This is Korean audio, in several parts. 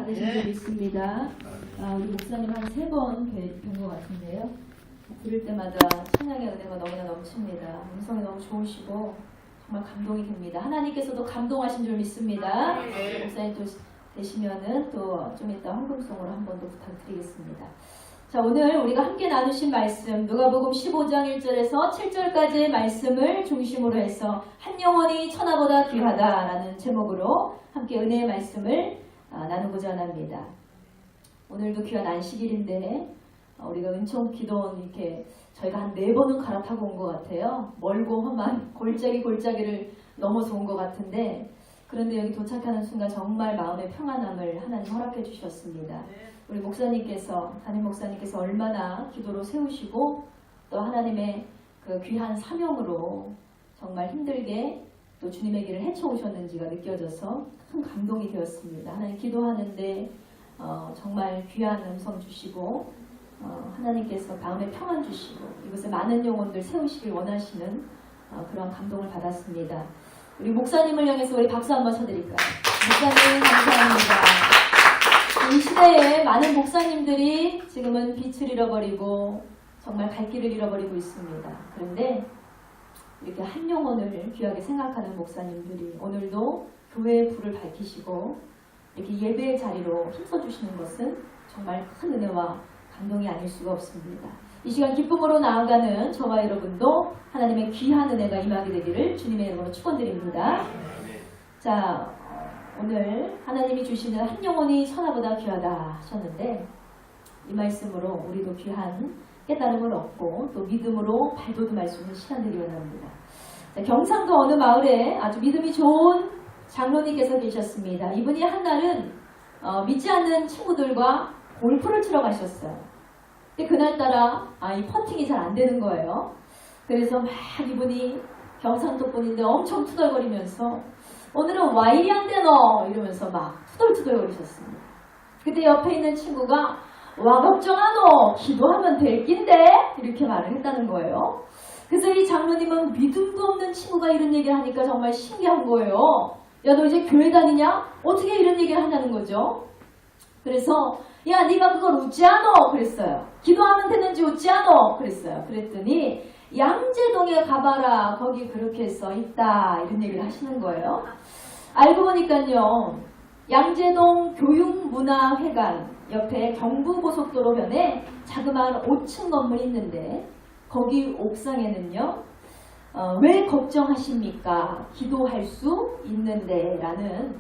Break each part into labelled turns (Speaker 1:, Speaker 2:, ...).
Speaker 1: 받으신 적이 있습니다. 우리 목사님 한 3번 뵌 것 같은데요. 들을 때마다 찬양의 은혜가 너무나 넘칩니다. 음성이 너무 좋으시고 정말 감동이 됩니다. 하나님께서도 감동하신 줄 믿습니다. 목사님 또 되시면은 또 좀 이따 헌금송으로 한 번 더 부탁드리겠습니다. 자, 오늘 우리가 함께 나누신 말씀 누가복음 15장 1절에서 7절까지의 말씀을 중심으로 해서 한 영혼이 천하보다 귀하다라는 제목으로 함께 은혜의 말씀을 나누고자 합니다. 오늘도 귀한 안식일인데 우리가 은총 기도원 이렇게 저희가 한 4번은 갈아타고 온 것 같아요. 멀고 험한 골짜기를 넘어서 온 것 같은데 그런데 여기 도착하는 순간 정말 마음의 평안함을 하나님 허락해 주셨습니다. 우리 목사님께서, 담임 목사님께서 얼마나 기도로 세우시고 또 하나님의 그 귀한 사명으로 정말 힘들게 또 주님의 길을 헤쳐오셨는지가 느껴져서 큰 감동이 되었습니다. 하나님 기도하는데 정말 귀한 음성 주시고 하나님께서 마음에 평안 주시고 이곳에 많은 영혼들 세우시길 원하시는 그런 감동을 받았습니다. 우리 목사님을 향해서 우리 박수 한번 쳐드릴까요? 목사님 감사합니다. 이 시대에 많은 목사님들이 지금은 빛을 잃어버리고 정말 갈 길을 잃어버리고 있습니다. 그런데 이렇게 한 영혼을 귀하게 생각하는 목사님들이 오늘도 교회의 불을 밝히시고 이렇게 예배의 자리로 힘써주시는 것은 정말 큰 은혜와 감동이 아닐 수가 없습니다. 이 시간 기쁨으로 나아가는 저와 여러분도 하나님의 귀한 은혜가 임하게 되기를 주님의 이름으로 축원드립니다. 자, 오늘 하나님이 주시는 한 영혼이 천하보다 귀하다 하셨는데 이 말씀으로 우리도 귀한 깨달음을 얻고 또 믿음으로 발돋움할 수 있는 시간들이 원합니다. 자, 경상도 어느 마을에 아주 믿음이 좋은 장로님께서 계셨습니다. 이분이 한날은 믿지 않는 친구들과 골프를 치러 가셨어요. 근데 그날따라 이 퍼팅이 잘 안 되는 거예요. 그래서 막 이분이 경상도 분인데 엄청 투덜거리면서 오늘은 와 이리 안 되노 이러면서 막 투덜투덜거리셨습니다. 그때 옆에 있는 친구가 와 걱정하노 기도하면 될 낀데 이렇게 말을 했다는 거예요. 그래서 이 장로님은 믿음도 없는 친구가 이런 얘기를 하니까 정말 신기한 거예요. 야 너 이제 교회 다니냐? 어떻게 이런 얘기를 하냐는 거죠. 그래서 야 네가 그걸 웃지 않어 그랬어요. 기도하면 되는지 웃지 않어 그랬어요. 그랬더니 양재동에 가봐라 거기 그렇게 써 있다 이런 얘기를 하시는 거예요. 알고 보니까요 양재동 교육문화회관 옆에 경부고속도로변에 자그마한 5층 건물이 있는데 거기 옥상에는요 왜 걱정하십니까? 기도할 수 있는데 라는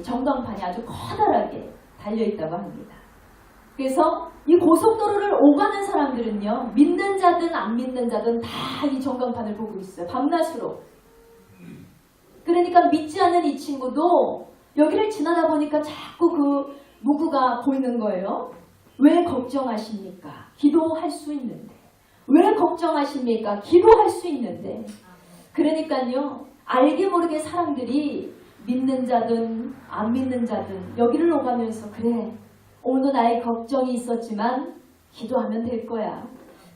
Speaker 1: 전광판이 아주 커다랗게 달려있다고 합니다. 그래서 이 고속도로를 오가는 사람들은요 믿는 자든 안 믿는 자든 다 이 전광판을 보고 있어요. 밤낮으로. 그러니까 믿지 않는 이 친구도 여기를 지나다 보니까 자꾸 그 문구가 보이는 거예요. 왜 걱정하십니까? 기도할 수 있는데. 왜 걱정하십니까? 기도할 수 있는데. 그러니까요 알게 모르게 사람들이 믿는 자든 안 믿는 자든 여기를 오가면서 그래 오늘 나의 걱정이 있었지만 기도하면 될 거야.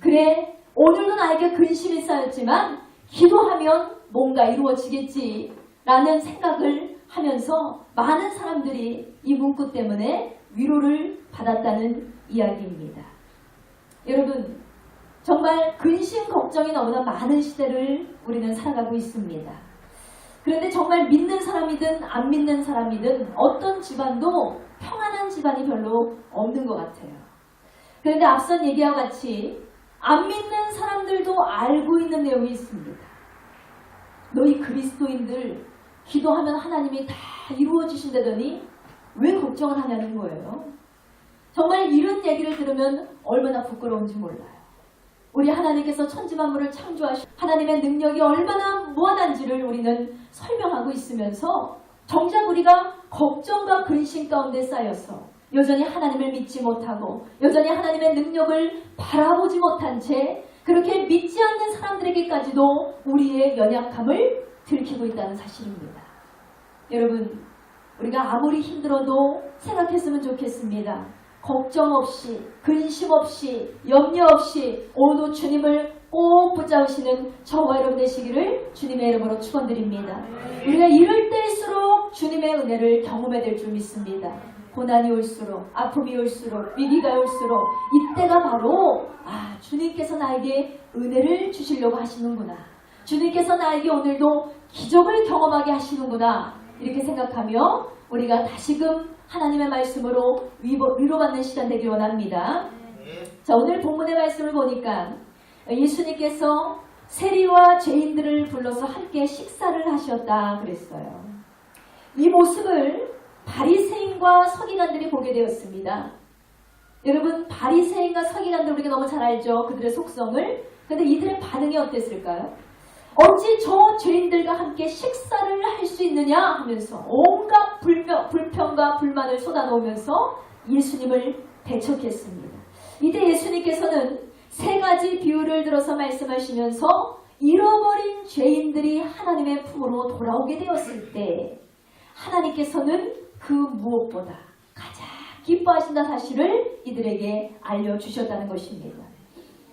Speaker 1: 그래 오늘도 나에게 근심이 쌓였지만 기도하면 뭔가 이루어지겠지 라는 생각을 하면서 많은 사람들이 이 문구 때문에 위로를 받았다는 이야기입니다. 여러분 정말 근심 걱정이 너무나 많은 시대를 우리는 살아가고 있습니다. 그런데 정말 믿는 사람이든 안 믿는 사람이든 어떤 집안도 평안한 집안이 별로 없는 것 같아요. 그런데 앞선 얘기와 같이 안 믿는 사람들도 알고 있는 내용이 있습니다. 너희 그리스도인들 기도하면 하나님이 다 이루어지신다더니 왜 걱정을 하냐는 거예요. 정말 이런 얘기를 들으면 얼마나 부끄러운지 몰라요. 우리 하나님께서 천지만물을 창조하신 하나님의 능력이 얼마나 무한한지를 우리는 설명하고 있으면서 정작 우리가 걱정과 근심 가운데 쌓여서 여전히 하나님을 믿지 못하고 여전히 하나님의 능력을 바라보지 못한 채 그렇게 믿지 않는 사람들에게까지도 우리의 연약함을 들키고 있다는 사실입니다. 여러분 우리가 아무리 힘들어도 생각했으면 좋겠습니다. 걱정 없이 근심 없이 염려 없이 오늘 주님을 꼭 붙잡으시는 저와 여러분 되시기를 주님의 이름으로 축원드립니다. 우리가 이럴 때일수록 주님의 은혜를 경험해야 될 줄 믿습니다. 고난이 올수록, 아픔이 올수록, 위기가 올수록 이때가 바로 주님께서 나에게 은혜를 주시려고 하시는구나. 주님께서 나에게 오늘도 기적을 경험하게 하시는구나. 이렇게 생각하며 우리가 다시금 하나님의 말씀으로 위로받는 시간 되길 원합니다. 자, 오늘 본문의 말씀을 보니까 예수님께서 세리와 죄인들을 불러서 함께 식사를 하셨다 그랬어요. 이 모습을 바리새인과 서기관들이 보게 되었습니다. 여러분, 바리새인과 서기관들 우리가 너무 잘 알죠. 그들의 속성을. 그런데 이들의 반응이 어땠을까요? 어찌 저 죄인들과 함께 식사를 할 수 있느냐 하면서 온갖 불평과 불만을 쏟아놓으면서 예수님을 배척했습니다. 이때 예수님께서는 세 가지 비유를 들어서 말씀하시면서 잃어버린 죄인들이 하나님의 품으로 돌아오게 되었을 때 하나님께서는 그 무엇보다 가장 기뻐하신다는 사실을 이들에게 알려주셨다는 것입니다.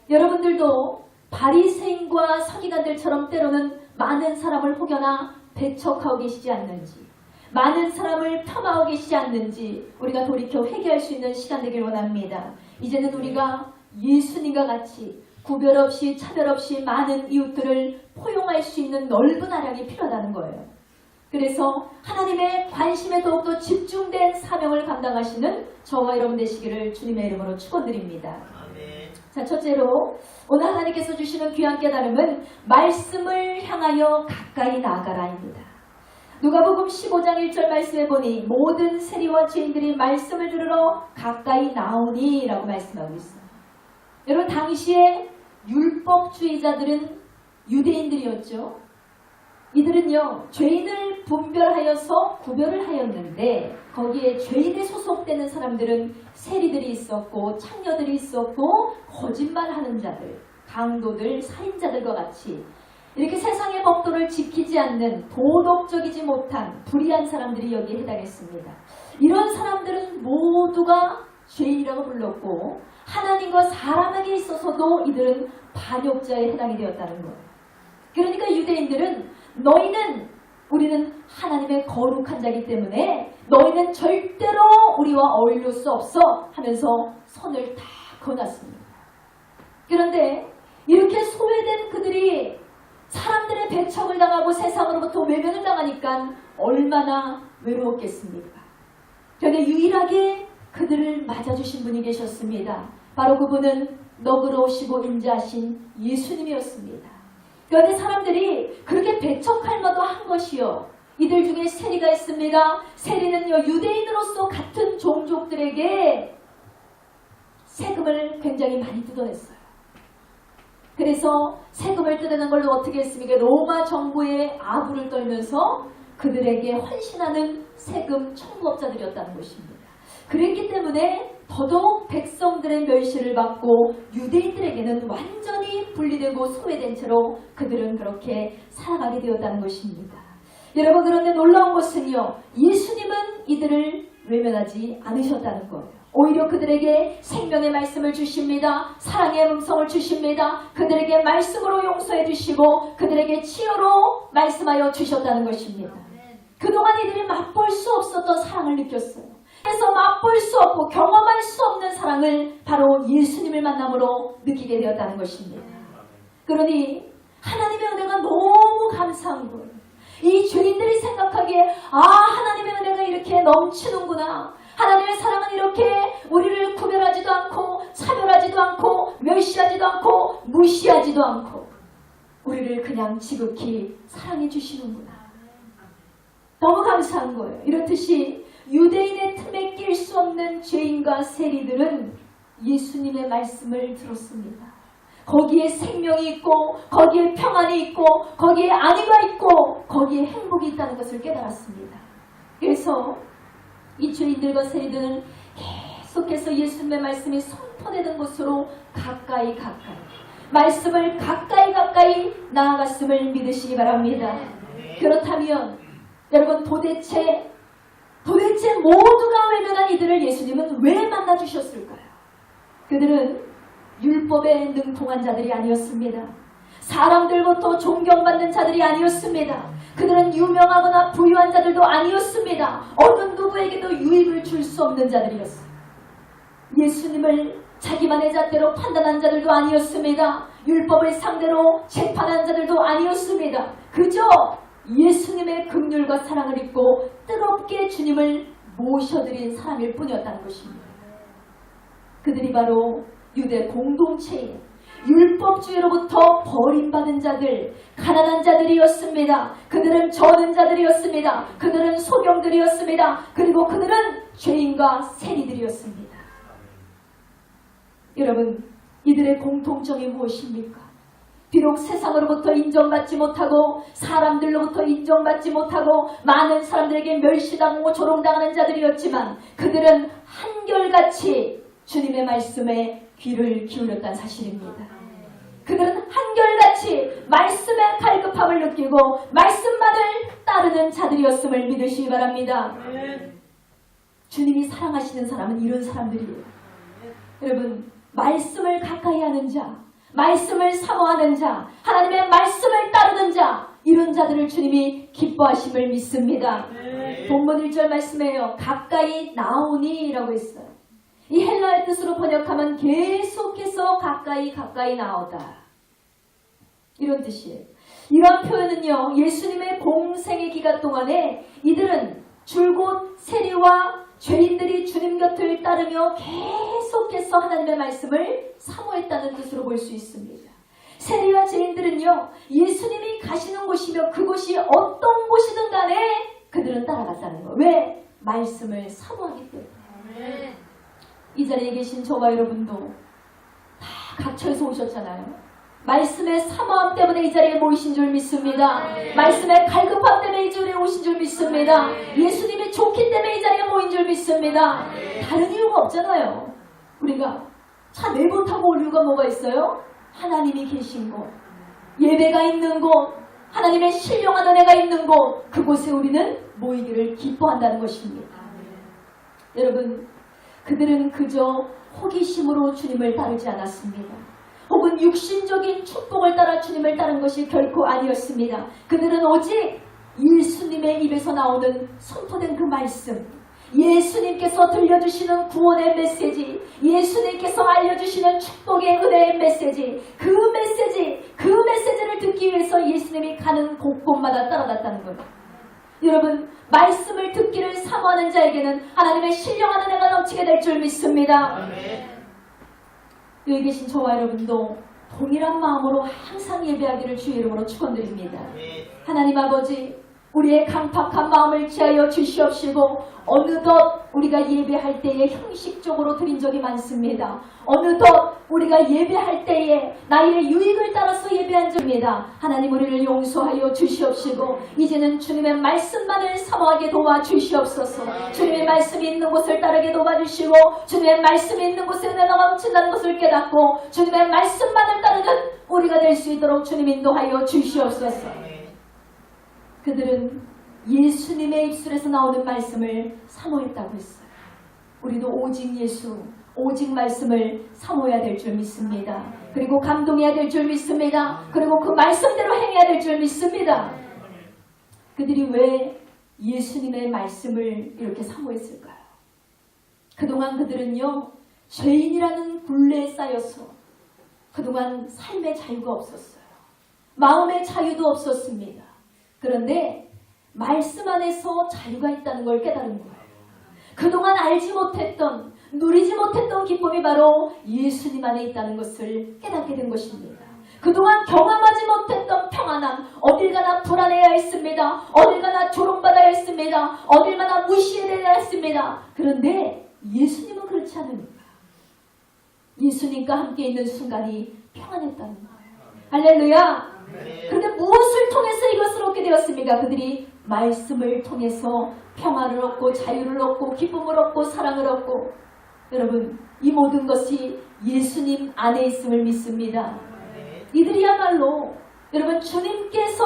Speaker 1: 여러분들도 바리새인과 서기관들처럼 때로는 많은 사람을 혹여나 배척하고 계시지 않는지, 많은 사람을 폄하하고 계시지 않는지 우리가 돌이켜 회개할 수 있는 시간 되길 원합니다. 이제는 우리가 예수님과 같이 구별 없이 차별 없이 많은 이웃들을 포용할 수 있는 넓은 아량이 필요하다는 거예요. 그래서 하나님의 관심에 더욱더 집중된 사명을 감당하시는 저와 여러분 되시기를 주님의 이름으로 축원드립니다. 자, 첫째로 오늘 하나님께서 주시는 귀한 깨달음은 말씀을 향하여 가까이 나아가라입니다. 누가복음 15장 1절 말씀에 보니 모든 세리와 죄인들이 말씀을 들으러 가까이 나오니 라고 말씀하고 있어요. 여러분, 당시에 율법주의자들은 유대인들이었죠. 이들은요, 죄인을 분별하여서 구별을 하였는데 거기에 죄인에 소속되는 사람들은 세리들이 있었고 창녀들이 있었고 거짓말하는 자들, 강도들, 살인자들과 같이 이렇게 세상의 법도를 지키지 않는 도덕적이지 못한 불의한 사람들이 여기에 해당했습니다. 이런 사람들은 모두가 죄인이라고 불렀고 하나님과 사람에게 있어서도 이들은 반역자에 해당이 되었다는 거예요. 그러니까 유대인들은 우리는 하나님의 거룩한 자이기 때문에 너희는 절대로 우리와 어울릴 수 없어 하면서 손을 다 그어놨습니다. 그런데 이렇게 소외된 그들이 사람들의 배척을 당하고 세상으로부터 외면을 당하니까 얼마나 외로웠겠습니까? 그런데 유일하게 그들을 맞아주신 분이 계셨습니다. 바로 그분은 너그러우시고 인자하신 예수님이었습니다. 그런데 사람들이 그렇게 배척할 만도 한 것이요. 이들 중에 세리가 있습니다. 세리는요, 유대인으로서 같은 종족들에게 세금을 굉장히 많이 뜯어냈어요. 그래서 세금을 뜯어낸 걸로 어떻게 했습니까? 로마 정부의 아부를 떨면서 그들에게 헌신하는 세금 청부업자들이었다는 것입니다. 그랬기 때문에 더더욱 백성들의 멸시를 받고 유대인들에게는 완전히 분리되고 소외된 채로 그들은 그렇게 살아가게 되었다는 것입니다. 여러분, 그런데 놀라운 것은요, 예수님은 이들을 외면하지 않으셨다는 거예요. 오히려 그들에게 생명의 말씀을 주십니다. 사랑의 음성을 주십니다. 그들에게 말씀으로 용서해 주시고 그들에게 치유로 말씀하여 주셨다는 것입니다. 그동안 이들이 맛볼 수 없었던 사랑을 느꼈어요. 그래서 맛볼 수 없고 경험할 수 없는 사랑을 바로 예수님을 만남으로 느끼게 되었다는 것입니다. 그러니 하나님의 은혜가 너무 감사한 거예요. 이 죄인들이 생각하기에 하나님의 은혜가 이렇게 넘치는구나. 하나님의 사랑은 이렇게 우리를 구별하지도 않고 차별하지도 않고 멸시하지도 않고 무시하지도 않고 우리를 그냥 지극히 사랑해 주시는구나. 너무 감사한 거예요. 이렇듯이 유대인의 틈에 낄 수 없는 죄인과 세리들은 예수님의 말씀을 들었습니다. 거기에 생명이 있고 거기에 평안이 있고 거기에 안위가 있고 거기에 행복이 있다는 것을 깨달았습니다. 그래서 이 죄인들과 세리들은 계속해서 예수님의 말씀이 선포되는 곳으로 가까이 말씀을 가까이 나아갔음을 믿으시기 바랍니다. 그렇다면 여러분, 도대체 모두가 외면한 이들을 예수님은 왜 만나주셨을까요? 그들은 율법에 능통한 자들이 아니었습니다. 사람들부터 존경받는 자들이 아니었습니다. 그들은 유명하거나 부유한 자들도 아니었습니다. 어느 누구에게도 유익을 줄 수 없는 자들이었어요. 예수님을 자기만의 잣대로 판단한 자들도 아니었습니다. 율법을 상대로 재판한 자들도 아니었습니다. 그저 예수님의 긍휼과 사랑을 입고 뜨겁게 주님을 모셔드린 사람일 뿐이었다는 것입니다. 그들이 바로 유대 공동체의 율법주의로부터 버림받은 자들, 가난한 자들이었습니다. 그들은 저는 자들이었습니다. 그들은 소경들이었습니다. 그리고 그들은 죄인과 세리들이었습니다. 여러분, 이들의 공통점이 무엇입니까? 비록 세상으로부터 인정받지 못하고 사람들로부터 인정받지 못하고 많은 사람들에게 멸시당하고 조롱당하는 자들이었지만 그들은 한결같이 주님의 말씀에 귀를 기울였다는 사실입니다. 그들은 한결같이 말씀의 갈급함을 느끼고 말씀만을 따르는 자들이었음을 믿으시기 바랍니다. 주님이 사랑하시는 사람은 이런 사람들이에요. 여러분, 말씀을 가까이 하는 자, 말씀을 사모하는 자, 하나님의 말씀을 따르는 자, 이런 자들을 주님이 기뻐하심을 믿습니다. 본문 1절 말씀에요. 가까이 나오니 라고 했어요. 이 헬라어 뜻으로 번역하면 계속해서 가까이 나오다, 이런 뜻이에요. 이런 표현은요, 예수님의 공생의 기간 동안에 이들은 줄곧 세리와 죄인들이 주님 곁을 따르며 계속해서 하나님의 말씀을 사모했다는 뜻으로 볼 수 있습니다. 세리와 죄인들은요, 예수님이 가시는 곳이며 그곳이 어떤 곳이든 간에 그들은 따라갔다는 거예요. 왜? 말씀을 사모하기 때문에. 이 자리에 계신 저와 여러분도 다 각처에서 오셨잖아요. 말씀의 사모함 때문에 이 자리에 모이신 줄 믿습니다. 말씀의 갈급함 때문에 이 자리에 오신 줄 믿습니다. 예수님이 좋기 때문에 이 자리에 모인 줄 믿습니다. 다른 이유가 없잖아요. 우리가 차 내고 타고 올 이유가 뭐가 있어요? 하나님이 계신 곳, 예배가 있는 곳, 하나님의 신령한 은혜가 있는 곳, 그곳에 우리는 모이기를 기뻐한다는 것입니다. 여러분, 그들은 그저 호기심으로 주님을 따르지 않았습니다. 혹은 육신적인 축복을 따라 주님을 따른 것이 결코 아니었습니다. 그들은 오직 예수님의 입에서 나오는 선포된 그 말씀, 예수님께서 들려주시는 구원의 메시지, 예수님께서 알려주시는 축복의 은혜의 메시지, 그 메시지를 듣기 위해서 예수님이 가는 곳곳마다 따라갔다는 거예요. 여러분, 말씀을 듣기를 사모하는 자에게는 하나님의 신령한 은혜가 넘치게 될 줄 믿습니다. 여기 계신 저와 여러분도 동일한 마음으로 항상 예배하기를 주의 이름으로 축원드립니다. 하나님 아버지, 우리의 강팍한 마음을 지하여 주시옵시고 어느덧 우리가 예배할 때에 형식적으로 드린 적이 많습니다. 어느덧 우리가 예배할 때에 나의 유익을 따라서 예배한 적입니다. 하나님, 우리를 용서하여 주시옵시고 이제는 주님의 말씀만을 사모하게 도와주시옵소서. 주님의 말씀이 있는 곳을 따르게 도와주시고 주님의 말씀이 있는 곳에 은혜가 넘친다는 것을 깨닫고 주님의 말씀만을 따르는 우리가 될 수 있도록 주님 인도하여 주시옵소서. 그들은 예수님의 입술에서 나오는 말씀을 사모했다고 했어요. 우리도 오직 예수, 오직 말씀을 사모해야 될 줄 믿습니다. 그리고 감동해야 될 줄 믿습니다. 그리고 그 말씀대로 행해야 될 줄 믿습니다. 그들이 왜 예수님의 말씀을 이렇게 사모했을까요? 그동안 그들은요, 죄인이라는 굴레에 쌓여서 그동안 삶의 자유가 없었어요. 마음의 자유도 없었습니다. 그런데 말씀 안에서 자유가 있다는 걸 깨달은 거예요. 그동안 알지 못했던, 누리지 못했던 기쁨이 바로 예수님 안에 있다는 것을 깨닫게 된 것입니다. 그동안 경험하지 못했던 평안함, 어딜 가나 불안해야 했습니다. 어딜 가나 조롱받아야 했습니다. 어딜 가나 무시해야 했습니다. 그런데 예수님은 그렇지 않으니까 예수님과 함께 있는 순간이 평안했다는 거예요. 할렐루야. 그런데 무엇을 통해서 이것을 얻게 되었습니까? 그들이 말씀을 통해서 평안을 얻고 자유를 얻고 기쁨을 얻고 사랑을 얻고, 여러분, 이 모든 것이 예수님 안에 있음을 믿습니다. 이들이야말로 여러분, 주님께서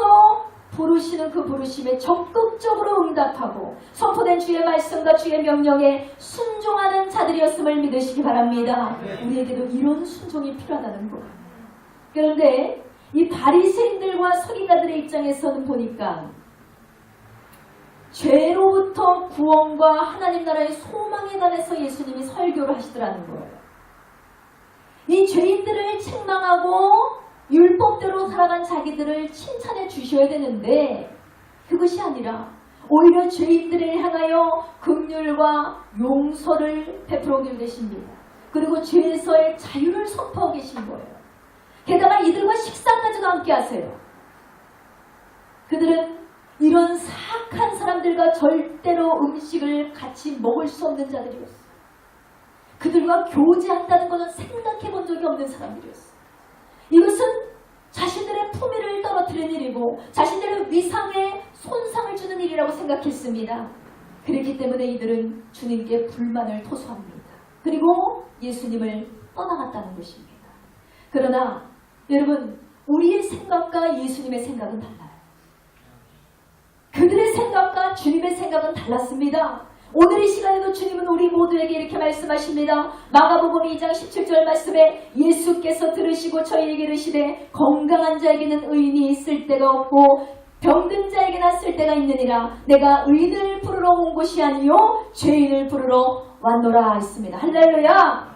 Speaker 1: 부르시는 그 부르심에 적극적으로 응답하고 선포된 주의 말씀과 주의 명령에 순종하는 자들이었음을 믿으시기 바랍니다. 우리에게도 이런 순종이 필요하다는 것. 그런데 이 바리새인들과 서기관들의 입장에서는 보니까 죄로부터 구원과 하나님 나라의 소망에 관해서 예수님이 설교를 하시더라는 거예요. 이 죄인들을 책망하고 율법대로 살아간 자기들을 칭찬해 주셔야 되는데 그것이 아니라 오히려 죄인들을 향하여 긍휼과 용서를 베풀어 계십니다. 그리고 죄에서의 자유를 선포하고 계신 거예요. 게다가 이들과 식사까지도 함께 하세요. 그들은 이런 사악한 사람들과 절대로 음식을 같이 먹을 수 없는 자들이었어요. 그들과 교제한다는 것은 생각해 본 적이 없는 사람들이었어요. 이것은 자신들의 품위를 떨어뜨리는 일이고 자신들의 위상에 손상을 주는 일이라고 생각했습니다. 그렇기 때문에 이들은 주님께 불만을 토소합니다. 그리고 예수님을 떠나갔다는 것입니다. 그러나 여러분, 우리의 생각과 예수님의 생각은 달라요. 그들의 생각과 주님의 생각은 달랐습니다. 오늘 이 시간에도 주님은 우리 모두에게 이렇게 말씀하십니다. 마가복음 2장 17절 말씀에 예수께서 들으시고 저희에게 이르시되 건강한 자에게는 의인이 있을 데가 없고 병든 자에게나 쓸 데가 있느니라. 내가 의인을 부르러 온 곳이 아니요 죄인을 부르러 왔노라 했습니다. 할렐루야.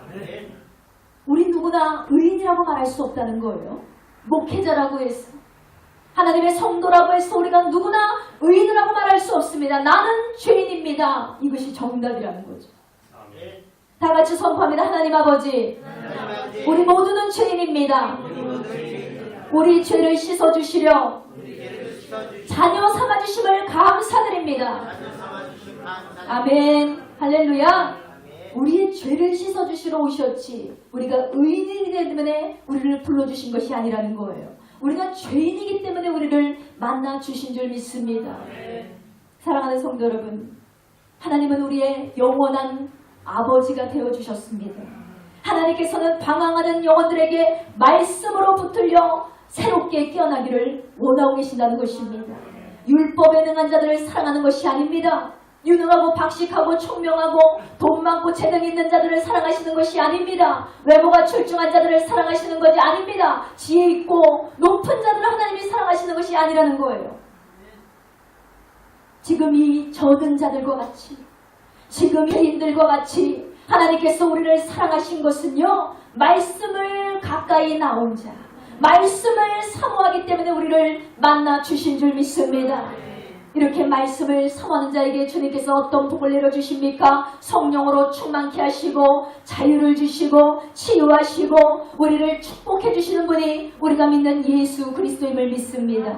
Speaker 1: 우리 누구나 의인이라고 말할 수 없다는 거예요. 목회자라고 해서 하나님의 성도라고 해서 우리가 누구나 의인이라고 말할 수 없습니다. 나는 죄인입니다. 이것이 정답이라는 거죠. 다 같이 선포합니다. 하나님 아버지, 우리 모두는 죄인입니다. 우리 죄를 씻어주시려 자녀 삼아주심을 감사드립니다. 아멘. 할렐루야. 우리의 죄를 씻어주시러 오셨지 우리가 의인이기 때문에 우리를 불러주신 것이 아니라는 거예요. 우리가 죄인이기 때문에 우리를 만나주신 줄 믿습니다. 사랑하는 성도 여러분, 하나님은 우리의 영원한 아버지가 되어주셨습니다. 하나님께서는 방황하는 영혼들에게 말씀으로 붙들려 새롭게 깨어나기를 원하고 계신다는 것입니다. 율법에 능한 자들을 사랑하는 것이 아닙니다. 유능하고 박식하고 총명하고 돈 많고 재능 있는 자들을 사랑하시는 것이 아닙니다. 외모가 출중한 자들을 사랑하시는 것이 아닙니다. 지혜 있고 높은 자들을 하나님이 사랑하시는 것이 아니라는 거예요. 지금 이 저든 자들과 같이 지금 이 죄인들과 같이 하나님께서 우리를 사랑하신 것은요, 말씀을 가까이 나온 자, 말씀을 사모하기 때문에 우리를 만나 주신 줄 믿습니다. 이렇게 말씀을 사모하는 자에게 주님께서 어떤 복을 내려주십니까? 성령으로 충만케 하시고 자유를 주시고 치유하시고 우리를 축복해 주시는 분이 우리가 믿는 예수 그리스도임을 믿습니다.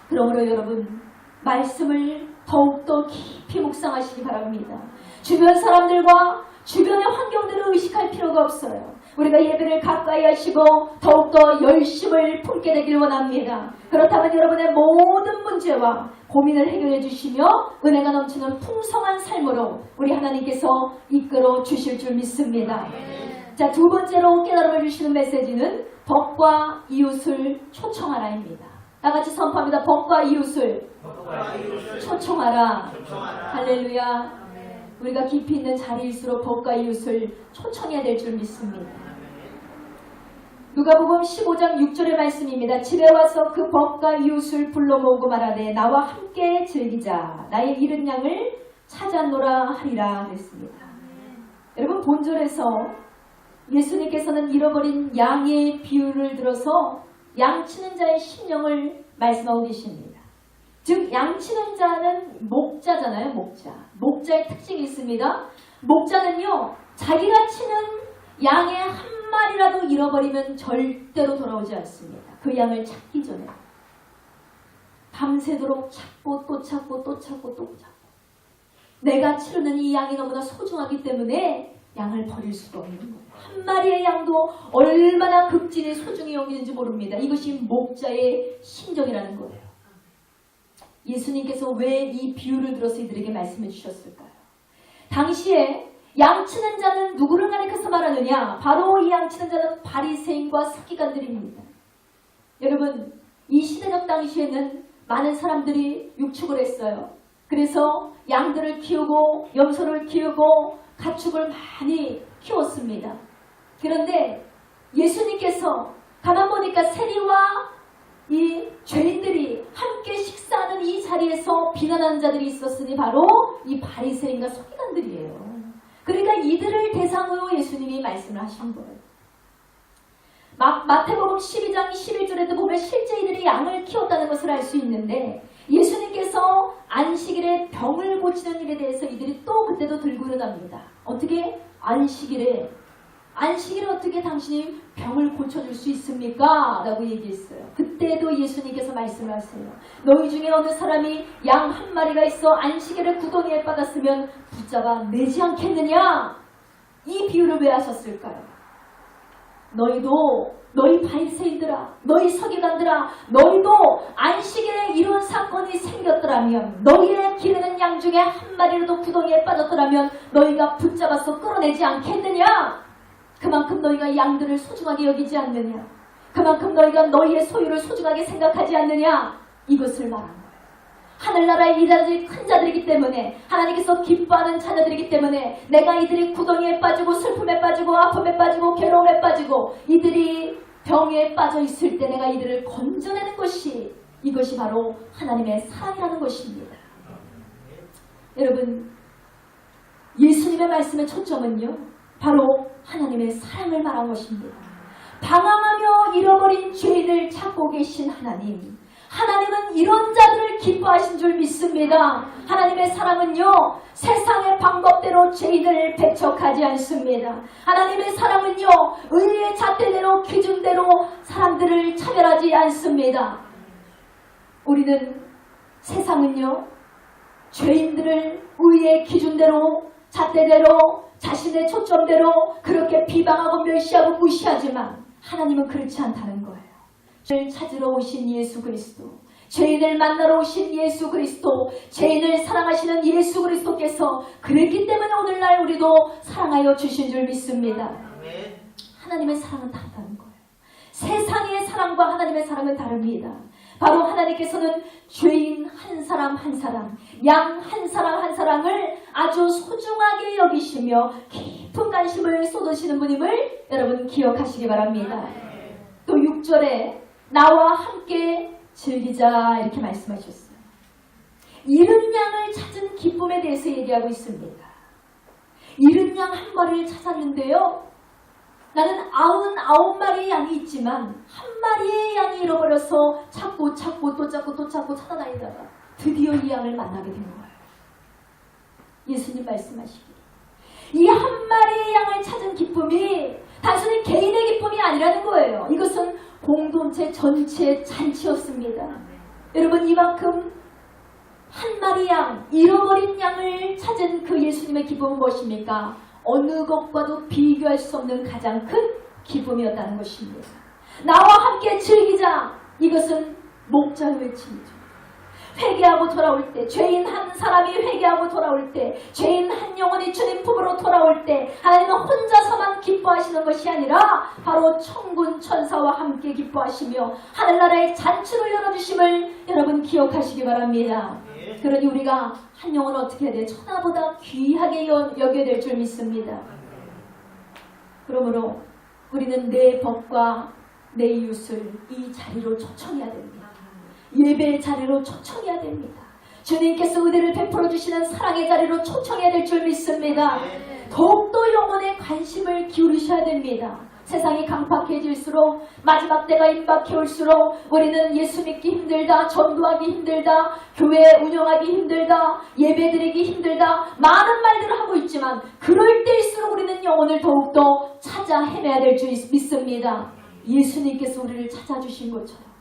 Speaker 1: 그러므로 여러분, 말씀을 더욱더 깊이 묵상하시기 바랍니다. 주변 사람들과 주변의 환경들을 의식할 필요가 없어요. 우리가 예배를 가까이 하시고 더욱더 열심을 품게 되길 원합니다. 그렇다면 여러분의 모든 문제와 고민을 해결해 주시며 은혜가 넘치는 풍성한 삶으로 우리 하나님께서 이끌어 주실 줄 믿습니다. 자, 두 번째로 깨달음을 주시는 메시지는 법과 이웃을 초청하라입니다. 다 같이 선포합니다. 법과 이웃을 초청하라. 할렐루야. 우리가 깊이 있는 자리일수록 법과 이웃을 초청해야 될 줄 믿습니다. 누가복음 15장 6절의 말씀입니다. 집에 와서 그 법과 이웃을 불러 모으고 말하되 나와 함께 즐기자. 나의 잃은 양을 찾아노라 하리라 그랬습니다. 여러분, 본절에서 예수님께서는 잃어버린 양의 비유를 들어서 양치는 자의 심령을 말씀하고 계십니다. 즉 양치는 자는 목자잖아요. 목자의 특징이 있습니다. 목자는요, 자기가 치는 양의 한 마리라도 잃어버리면 절대로 돌아오지 않습니다. 그 양을 찾기 전에 밤새도록 찾고 또 찾고 또 찾고 또 찾고, 내가 치르는 이 양이 너무나 소중하기 때문에 양을 버릴 수가 없는 거예요. 한 마리의 양도 얼마나 극진히 소중히 여기는지 모릅니다. 이것이 목자의 심정이라는 거예요. 예수님께서 왜 이 비유를 들어서 이들에게 말씀해 주셨을까요? 당시에 양치는 자는 누구를 가리켜서 말하느냐? 바로 이 양치는 자는 바리새인과 서기관들입니다. 여러분, 이 시대적 당시에는 많은 사람들이 육축을 했어요. 그래서 양들을 키우고 염소를 키우고 가축을 많이 키웠습니다. 그런데 예수님께서 가만 보니까 세리와 이 죄인들이 함께 식사하는 이 자리에서 비난하는 자들이 있었으니 바로 이 바리새인과 서기관들이에요. 그러니까 이들을 대상으로 예수님이 말씀을 하신 거예요. 마태복음 12장 11절에도 보면 실제 이들이 양을 키웠다는 것을 알 수 있는데 예수님께서 안식일에 병을 고치는 일에 대해서 이들이 또 그때도 들고 일어납니다. 어떻게? 안식일에 어떻게 당신이 병을 고쳐줄 수 있습니까? 라고 얘기했어요. 그때도 예수님께서 말씀을 하세요. 너희 중에 어느 사람이 양 한 마리가 있어 안식일에 구덩이에 빠졌으면 붙잡아 내지 않겠느냐? 이 비유를 왜 하셨을까요? 너희 바리새인들아, 너희 서기관들아, 너희도 안식일에 이런 사건이 생겼더라면, 너희의 기르는 양 중에 한 마리라도 구덩이에 빠졌더라면 너희가 붙잡아서 끌어내지 않겠느냐? 그만큼 너희가 양들을 소중하게 여기지 않느냐? 그만큼 너희가 너희의 소유를 소중하게 생각하지 않느냐? 이것을 말합니다. 하늘나라의 이자들이 큰 자들이기 때문에, 하나님께서 기뻐하는 자녀들이기 때문에 내가 이들이 구덩이에 빠지고 슬픔에 빠지고 아픔에 빠지고 괴로움에 빠지고 이들이 병에 빠져 있을 때 내가 이들을 건져내는 것이, 이것이 바로 하나님의 사랑이라는 것입니다. 여러분, 예수님의 말씀의 초점은요, 바로 하나님의 사랑을 말한 것입니다. 방황하며 잃어버린 죄인을 찾고 계신 하나님, 하나님은 이런 자들을 기뻐하신 줄 믿습니다. 하나님의 사랑은요, 세상의 방법대로 죄인을 배척하지 않습니다. 하나님의 사랑은요, 의의 잣대대로 기준대로 사람들을 차별하지 않습니다. 우리는, 세상은요, 죄인들을 의의 기준대로, 잣대대로, 자신의 초점대로 그렇게 비방하고 멸시하고 무시하지만 하나님은 그렇지 않다는 거예요. 죄를 찾으러 오신 예수 그리스도, 죄인을 만나러 오신 예수 그리스도, 죄인을 사랑하시는 예수 그리스도께서 그랬기 때문에 오늘날 우리도 사랑하여 주신 줄 믿습니다. 하나님의 사랑은 다르다는 거예요. 세상의 사랑과 하나님의 사랑은 다릅니다. 바로 하나님께서는 죄인 한 사람 한 사람, 양 한 사람 한 사람을 아주 소중하게 여기시며 깊은 관심을 쏟으시는 분임을 여러분 기억하시기 바랍니다. 또 6절에 나와 함께 즐기자 이렇게 말씀하셨어요. 잃은 양을 찾은 기쁨에 대해서 얘기하고 있습니다. 잃은 양 한 마리를 찾았는데요, 나는 99마리의 양이 있지만 한 마리의 양이 잃어버려서 찾고 또 찾고 찾아다니다가 드디어 이 양을 만나게 된 거예요. 예수님 말씀하시기를 이 한 마리의 양을 찾은 기쁨이 단순히 개인의 기쁨이 아니라는 거예요. 이것은 공동체 전체의 잔치였습니다. 여러분, 이만큼 한 마리 양, 잃어버린 양을 찾은 그 예수님의 기쁨은 무엇입니까? 어느 것과도 비교할 수 없는 가장 큰 기쁨이었다는 것입니다. 나와 함께 즐기자. 이것은 목자의 외침이죠. 회개하고 돌아올 때, 죄인 한 사람이 회개하고 돌아올 때, 죄인 한 영혼이 주님 품으로 돌아올 때 하나님은 혼자서만 기뻐하시는 것이 아니라 바로 천군 천사와 함께 기뻐하시며 하늘나라의 잔치로 열어주심을 여러분 기억하시기 바랍니다. 그러니 우리가 한 영혼을 어떻게 해야 돼요? 천하보다 귀하게 여겨야 될 줄 믿습니다. 그러므로 우리는 내 법과 내 이웃을 이 자리로 초청해야 됩니다. 예배의 자리로 초청해야 됩니다. 주님께서 은혜를 베풀어 주시는 사랑의 자리로 초청해야 될 줄 믿습니다. 더욱더 영혼에 관심을 기울이셔야 됩니다. 세상이 강팍해질수록, 마지막 때가 임박해 올수록 우리는 예수 믿기 힘들다, 전도하기 힘들다, 교회 운영하기 힘들다, 예배드리기 힘들다, 많은 말들을 하고 있지만 그럴 때일수록 우리는 영혼을 더욱더 찾아 헤매야 될 줄 믿습니다. 예수님께서 우리를 찾아주신 것처럼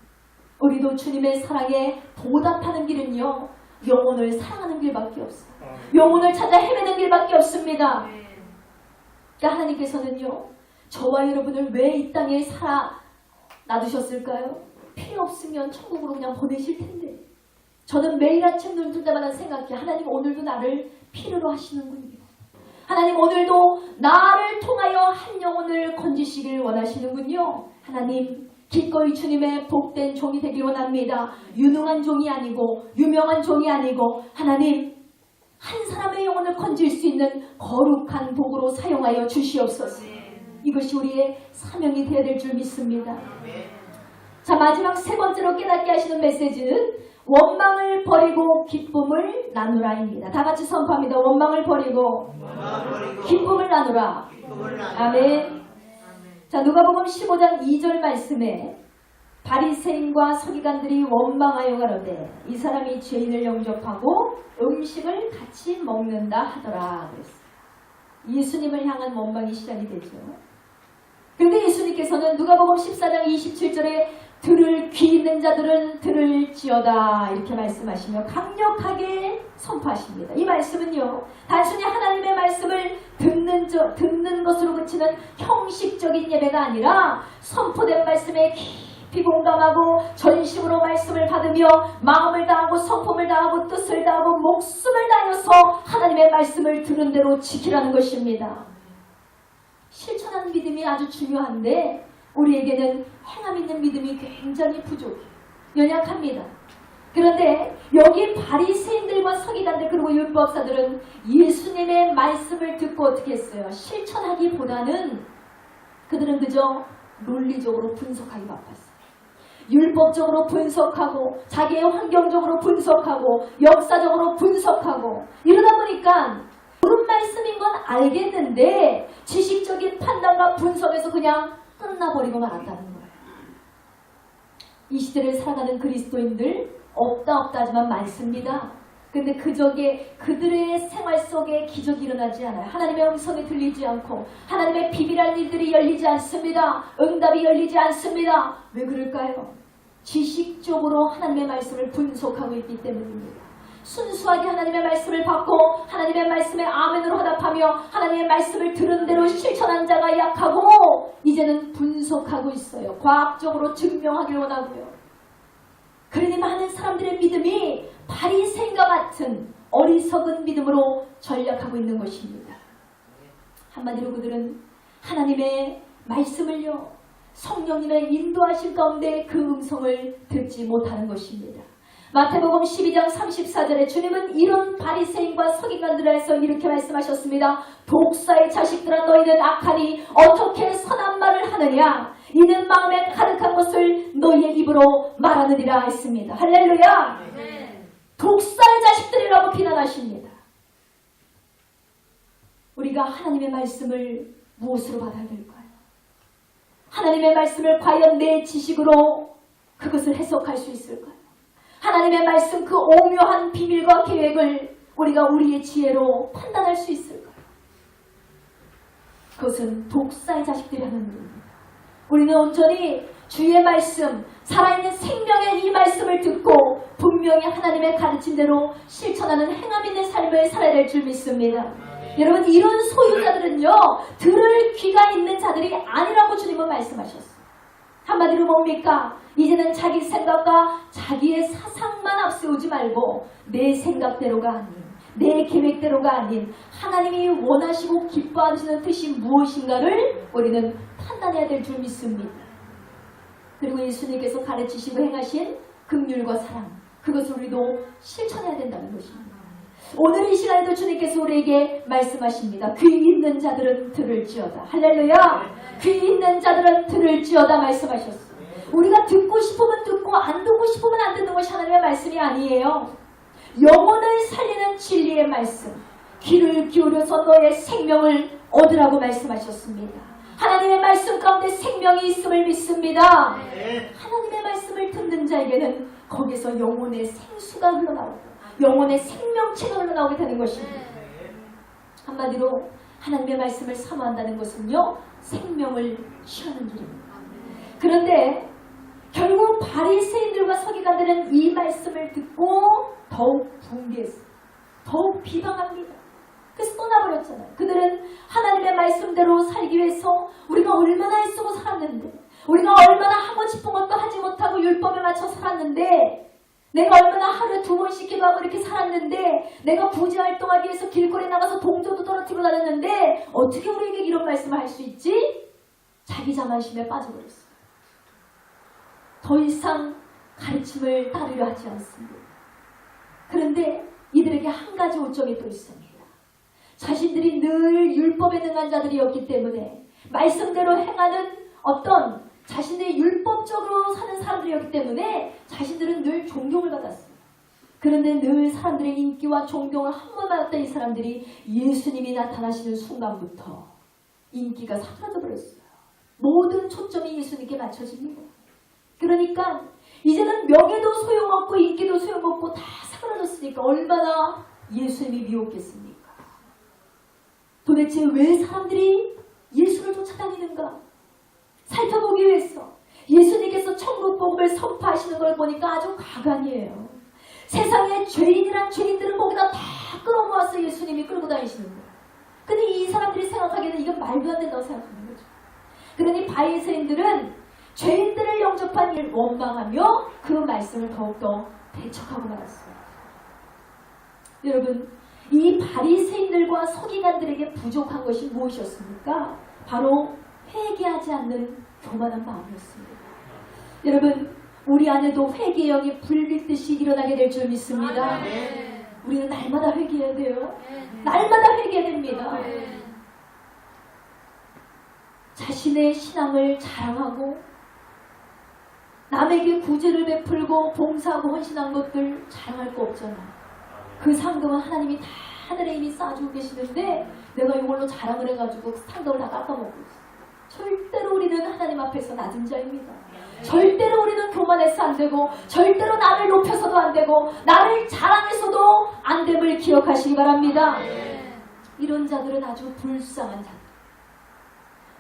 Speaker 1: 우리도 주님의 사랑에 보답하는 길은요, 영혼을 사랑하는 길밖에 없어요. 영혼을 찾아 헤매는 길밖에 없습니다. 그러니까 하나님께서는요, 저와 여러분을 왜 이 땅에 살아 놔두셨을까요? 필요 없으면 천국으로 그냥 보내실 텐데. 저는 매일 아침 눈 뜰 때마다 생각해, 하나님 오늘도 나를 필요로 하시는군요. 하나님 오늘도 나를 통하여 한 영혼을 건지시길 원하시는군요. 하나님, 기꺼이 주님의 복된 종이 되길 원합니다. 유능한 종이 아니고 유명한 종이 아니고 하나님, 한 사람의 영혼을 건질 수 있는 거룩한 도구로 사용하여 주시옵소서. 이것이 우리의 사명이 되어야 될 줄 믿습니다. 자, 마지막 세 번째로 깨닫게 하시는 메시지는 원망을 버리고 기쁨을 나누라입니다. 다 같이 선포합니다. 원망을 버리고 기쁨을 나누라. 아멘. 자, 누가복음 15장 2절 말씀에 바리새인과 서기관들이 원망하여 가로되 이 사람이 죄인을 영접하고 음식을 같이 먹는다 하더라 그랬어요. 예수님을 향한 원망이 시작이 되죠. 그런데 예수님께서는 누가복음 14장 27절에 들을 귀 있는 자들은 들을지어다 이렇게 말씀하시며 강력하게 선포하십니다. 이 말씀은요, 단순히 하나님의 말씀을 듣는 것으로 그치는 형식적인 예배가 아니라 선포된 말씀에 깊이 공감하고 전심으로 말씀을 받으며 마음을 다하고 성품을 다하고 뜻을 다하고 목숨을 다하여서 하나님의 말씀을 들은 대로 지키라는 것입니다. 실천하는 믿음이 아주 중요한데 우리에게는 행함 있는 믿음이 굉장히 부족해요. 연약합니다. 그런데 여기 바리새인들과 서기관들 그리고 율법사들은 예수님의 말씀을 듣고 어떻게 했어요? 실천하기보다는 그들은 그저 논리적으로 분석하기 바빴어요. 율법적으로 분석하고 자기의 환경적으로 분석하고 역사적으로 분석하고 이러다 보니까 옳은 말씀인 건 알겠는데 지식적인 판단과 분석에서 그냥 끝나버리고 말았다는 거예요. 이 시대를 살아가는 그리스도인들 없다 하지만 많습니다. 근데 그들의 생활 속에 기적이 일어나지 않아요. 하나님의 음성이 들리지 않고 하나님의 비밀한 일들이 열리지 않습니다. 응답이 열리지 않습니다. 왜 그럴까요? 지식적으로 하나님의 말씀을 분석하고 있기 때문입니다. 순수하게 하나님의 말씀을 받고 하나님의 말씀에 아멘으로 화답하며 하나님의 말씀을 들은 대로 실천한 자가 약하고 이제는 분석하고 있어요. 과학적으로 증명하길 원하고요. 그러니 많은 사람들의 믿음이 바리새인과 같은 어리석은 믿음으로 전락하고 있는 것입니다. 한마디로 그들은 하나님의 말씀을요, 성령님의 인도하실 가운데 그 음성을 듣지 못하는 것입니다. 마태복음 12장 34절에 주님은 이런 바리새인과 서기관들을 해서 이렇게 말씀하셨습니다. 독사의 자식들아 너희는 악하니 어떻게 선한 말을 하느냐? 이는 마음에 가득한 것을 너희의 입으로 말하느니라 했습니다. 할렐루야. 네. 독사의 자식들이라고 비난하십니다. 우리가 하나님의 말씀을 무엇으로 받아야 될까요? 하나님의 말씀을 과연 내 지식으로 그것을 해석할 수 있을까요? 하나님의 말씀 그 오묘한 비밀과 계획을 우리가 우리의 지혜로 판단할 수 있을까요? 그것은 독사의 자식들이 하는 일입니다. 우리는 온전히 주의 말씀, 살아있는 생명의 이 말씀을 듣고 분명히 하나님의 가르침대로 실천하는 행함 있는 삶을 살아야 될 줄 믿습니다. 여러분, 이런 소유자들은요, 들을 귀가 있는 자들이 아니라고 주님은 말씀하셨어요. 한마디로 뭡니까? 이제는 자기 생각과 자기의 사상만 앞세우지 말고 내 생각대로가 아닌, 내 계획대로가 아닌 하나님이 원하시고 기뻐하시는 뜻이 무엇인가를 우리는 판단해야 될 줄 믿습니다. 그리고 예수님께서 가르치시고 행하신 긍휼과 사랑, 그것을 우리도 실천해야 된다는 것입니다. 오늘 이 시간에도 주님께서 우리에게 말씀하십니다. 귀 있는 자들은 들을지어다. 할렐루야. 귀 있는 자들은 들을지어다 말씀하셨어요. 우리가 듣고 싶으면 듣고 안 듣고 싶으면 안 듣는 것이 하나님의 말씀이 아니에요. 영혼을 살리는 진리의 말씀, 귀를 기울여서 너의 생명을 얻으라고 말씀하셨습니다. 하나님의 말씀 가운데 생명이 있음을 믿습니다. 하나님의 말씀을 듣는 자에게는 거기서 영혼의 생수가 흘러나오고 영혼의 생명체가 흘러나오게 되는 것입니다. 한마디로 하나님의 말씀을 사모한다는 것은요, 생명을 취하는 일입니다. 그런데 결국 바리새인들과 서기관들은 이 말씀을 듣고 더욱 붕괴했어요. 더욱 비방합니다. 그래서 떠나버렸잖아요. 그들은 하나님의 말씀대로 살기 위해서 우리가 얼마나 애쓰고 살았는데, 우리가 얼마나 하고 싶은 것도 하지 못하고 율법에 맞춰 살았는데, 내가 얼마나 하루에 2번씩 기도하고 이렇게 살았는데, 내가 부지 활동하기 위해서 길거리에 나가서 동조도 떨어뜨리고 다녔는데 어떻게 우리에게 이런 말씀을 할 수 있지? 자기 자만심에 빠져버렸어요. 더 이상 가르침을 따르려 하지 않습니다. 그런데 이들에게 한 가지 오점이 또 있습니다. 자신들이 늘 율법에 능한 자들이었기 때문에 말씀대로 행하는 어떤 자신의 율법적으로 사는 사람들이었기 때문에 자신들은 늘 존경을 받았어요. 그런데 늘 사람들의 인기와 존경을 한 번 받았던 이 사람들이 예수님이 나타나시는 순간부터 인기가 사라져 버렸어요. 모든 초점이 예수님께 맞춰집니다. 그러니까 이제는 명예도 소용없고 인기도 소용없고 다 사라졌으니까 얼마나 예수님이 미웠겠습니까? 도대체 왜 사람들이 예수를 쫓아다니는가? 살펴보기 위해서 예수님께서 천국 복음을 선포하시는 걸 보니까 아주 가관이에요. 세상에 죄인이란 죄인들을 거기다 다 끌어모아서 예수님이 끌고 다니시는 거예요. 근데 이 사람들이 생각하기에는 이건 말도 안 된다고 생각하는 거죠. 그러니 바리새인들은 죄인들을 영접한 일을 원망하며 그 말씀을 더욱더 배척하고 말았어요. 여러분, 이 바리새인들과 서기관들에게 부족한 것이 무엇이었습니까? 바로 회개하지 않는 교만한 마음이었습니다. 여러분, 우리 안에도 회개의 영이 불빛듯이 일어나게 될 줄 믿습니다. 우리는 날마다 회개해야 돼요. 날마다 회개해야 됩니다. 자신의 신앙을 자랑하고 남에게 구제를 베풀고 봉사하고 헌신한 것들 자랑할 거 없잖아. 그 상금은 하나님이 다 하늘에 이미 쌓아주고 계시는데 내가 이걸로 자랑을 해가지고 상금을 다 깎아먹고 있어. 절대로 우리는 하나님 앞에서 낮은 자입니다. 절대로 우리는 교만해서 안 되고 절대로 나를 높여서도 안 되고 나를 자랑해서도 안 됨을 기억하시기 바랍니다. 이런 자들은 아주 불쌍한 자들.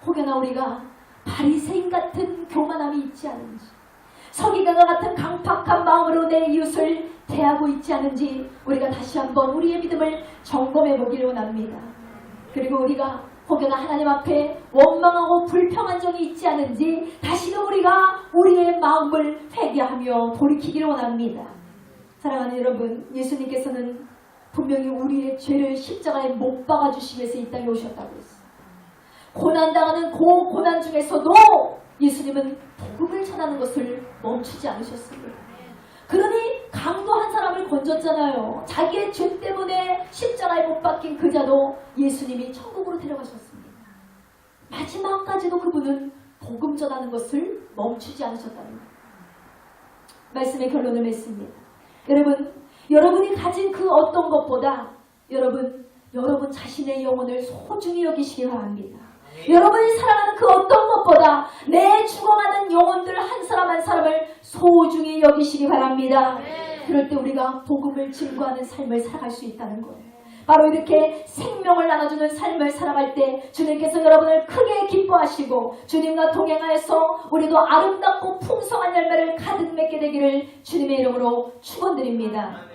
Speaker 1: 혹여나 우리가 바리새인 같은 교만함이 있지 않은지, 서기관과 같은 강팍한 마음으로 내 이웃을 대하고 있지 않은지 우리가 다시 한번 우리의 믿음을 점검해 보기를 원합니다. 그리고 우리가 혹여나 하나님 앞에 원망하고 불평한 적이 있지 않은지 다시금 우리가 우리의 마음을 회개하며 돌이키기를 원합니다. 사랑하는 여러분, 예수님께서는 분명히 우리의 죄를 십자가에 못 박아주시기 위해서 이 땅에 오셨다고 했어요. 고난당하는 고난 중에서도 예수님은 복음을 전하는 것을 멈추지 않으셨습니다. 그러니 강도 한 사람을 건졌잖아요. 자기의 죄 때문에 십자가에 못 박힌 그 자도 예수님이 천국으로 데려가셨습니다. 마지막까지도 그분은 복음 전하는 것을 멈추지 않으셨다는 거예요. 말씀의 결론을 맺습니다. 여러분, 여러분이 가진 그 어떤 것보다 여러분 자신의 영혼을 소중히 여기시기 바랍니다. 여러분이 사랑하는 그 어떤 것보다 내 죽어가는 영혼들 한 사람 한 사람을 소중히 여기시기 바랍니다. 그럴 때 우리가 복음을 증거하는 삶을 살아갈 수 있다는 거예요. 바로 이렇게 생명을 나눠주는 삶을 살아갈 때 주님께서 여러분을 크게 기뻐하시고 주님과 동행하여서 우리도 아름답고 풍성한 열매를 가득 맺게 되기를 주님의 이름으로 축원드립니다.